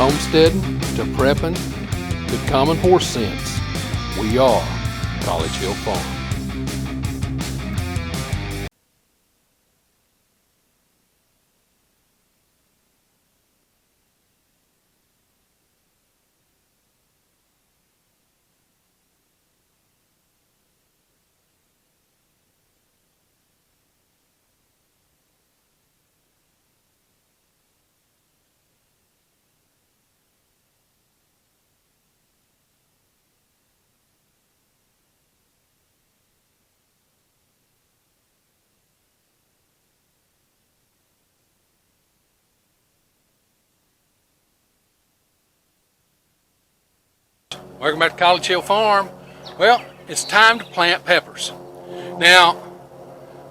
homesteading to prepping to common horse sense, we are College Hill Farm. Welcome back to College Hill Farm. Well, it's time to plant peppers. Now,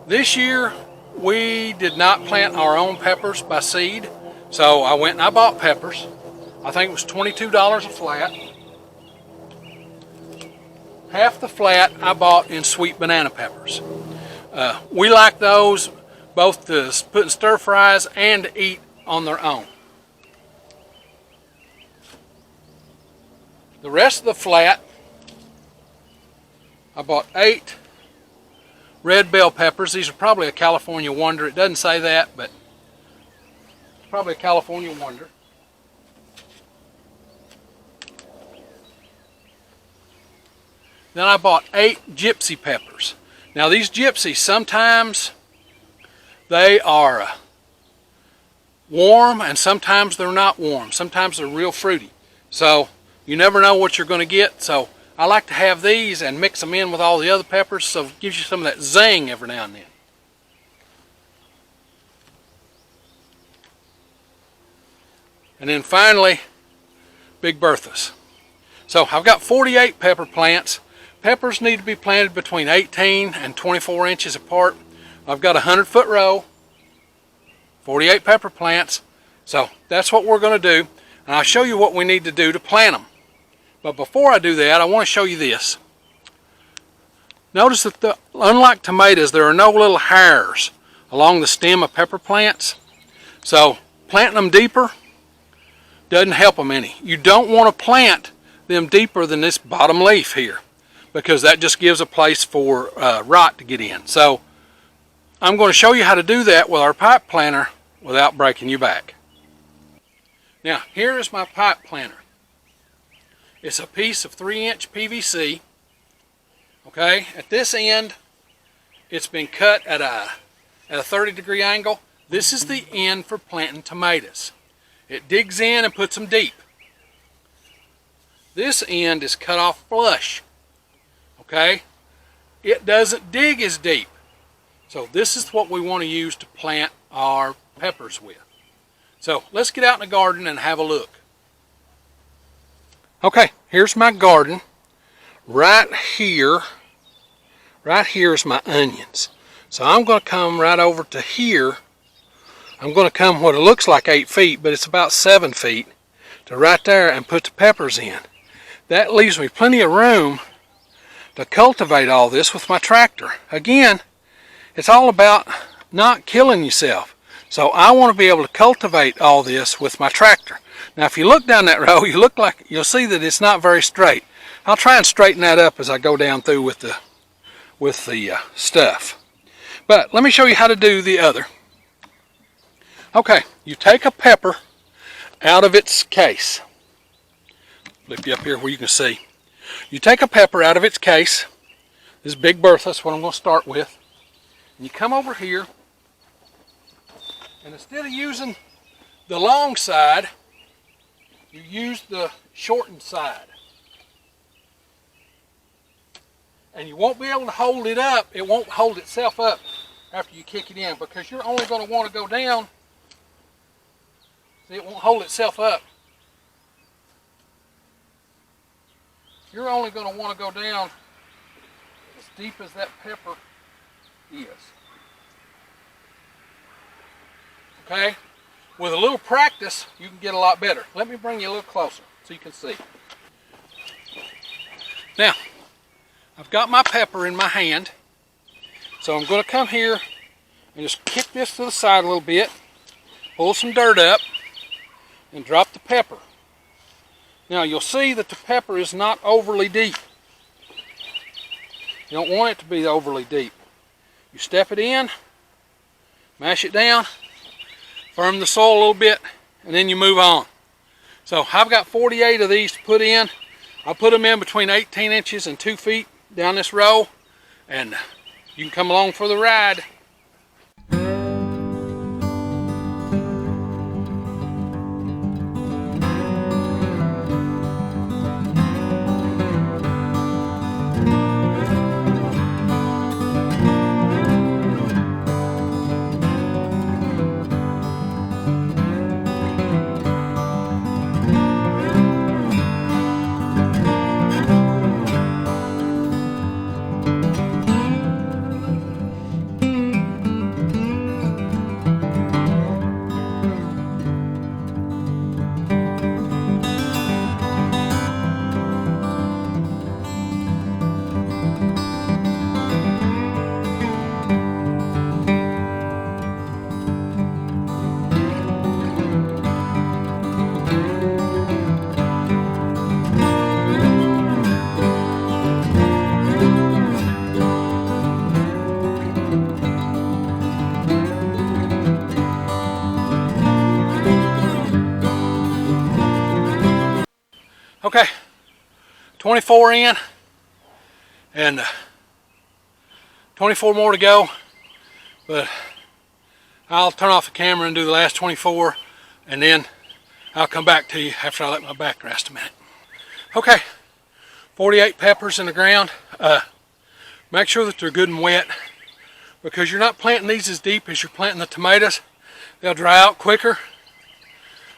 this year we did not plant our own peppers by seed, so I went and I bought peppers. I think it was $22 a flat. Half the flat I bought in sweet banana peppers. We like those both to put in stir fries and to eat on their own. The rest of the flat, I bought 8 red bell peppers. These are probably a California Wonder. It doesn't say that, but it's probably a California Wonder. Then I bought 8 gypsy peppers. Now these gypsies, sometimes they are warm and sometimes they're not warm. Sometimes they're real fruity. So you never know what you're going to get, so I like to have these and mix them in with all the other peppers, so it gives you some of that zing every now and then. And then finally, Big Berthas. So I've got 48 pepper plants. Peppers need to be planted between 18 and 24 inches apart. I've got a 100-foot row, 48 pepper plants, so that's what we're going to do. And I'll show you what we need to do to plant them. But before I do that, I want to show you this. Notice that unlike tomatoes, there are no little hairs along the stem of pepper plants. So planting them deeper doesn't help them any. You don't want to plant them deeper than this bottom leaf here, because that just gives a place for rot to get in. So I'm going to show you how to do that with our pipe planter without breaking your back. Now here is my pipe planter. It's a piece of 3-inch PVC. Okay, at this end it's been cut at a 30-degree angle. This is the end for planting tomatoes. It digs in and puts them deep. This end is cut off flush. Okay, it doesn't dig as deep. So this is what we want to use to plant our peppers with. So let's get out in the garden and have a look. Okay, here's my garden. Right here is my onions. So I'm going to come right over to here. I'm going to come what it looks like 8 feet, but it's about 7 feet, to right there and put the peppers in. That leaves me plenty of room to cultivate all this with my tractor. Again, it's all about not killing yourself. So I want to be able to cultivate all this with my tractor. Now if you look down that row, you'll see that it's not very straight. I'll try and straighten that up as I go down through with the stuff. But let me show you how to do the other. Okay, you take a pepper out of its case. Flip you up here where you can see. You take a pepper out of its case. This Big Bertha is what I'm going to start with. And you come over here, and instead of using the long side, you use the shortened side. And you won't be able to hold it up. It won't hold itself up after you kick it in, because you're only going to want to go down. See, it won't hold itself up. You're only going to want to go down as deep as that pepper is. Okay? With a little practice, you can get a lot better. Let me bring you a little closer so you can see. Now, I've got my pepper in my hand. So I'm going to come here and just kick this to the side a little bit, pull some dirt up, and drop the pepper. Now you'll see that the pepper is not overly deep. You don't want it to be overly deep. You step it in, mash it down, firm the soil a little bit, and then you move on. So I've got 48 of these to put in. I'll put them in between 18 inches and 2 feet down this row, and you can come along for the ride. Okay, 24 in, and 24 more to go, but I'll turn off the camera and do the last 24, and then I'll come back to you after I let my back rest a minute. Okay, 48 peppers in the ground. Make sure that they're good and wet, because you're not planting these as deep as you're planting the tomatoes. They'll dry out quicker.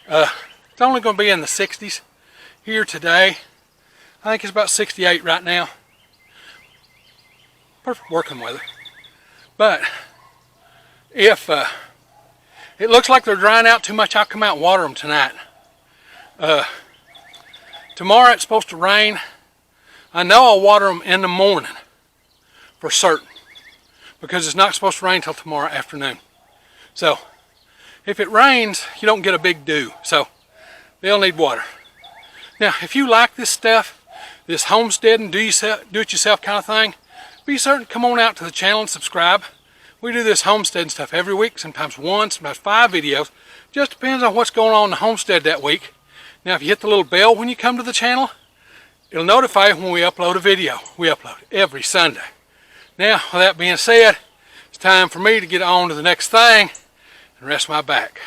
It's only going to be in the 60s. Here today, I think it's about 68 right now. Perfect working weather. But if it looks like they're drying out too much, I'll come out and water them tonight. Tomorrow it's supposed to rain. I know I'll water them in the morning for certain, because it's not supposed to rain till tomorrow afternoon. So if it rains, you don't get a big dew, so they'll need water. Now, if you like this stuff, this homesteading, do-it-yourself kind of thing, be certain to come on out to the channel and subscribe. We do this homesteading stuff every week, sometimes 1, sometimes 5 videos. Just depends on what's going on in the homestead that week. Now, if you hit the little bell when you come to the channel, it'll notify you when we upload a video. We upload every Sunday. Now, with that being said, it's time for me to get on to the next thing and rest my back.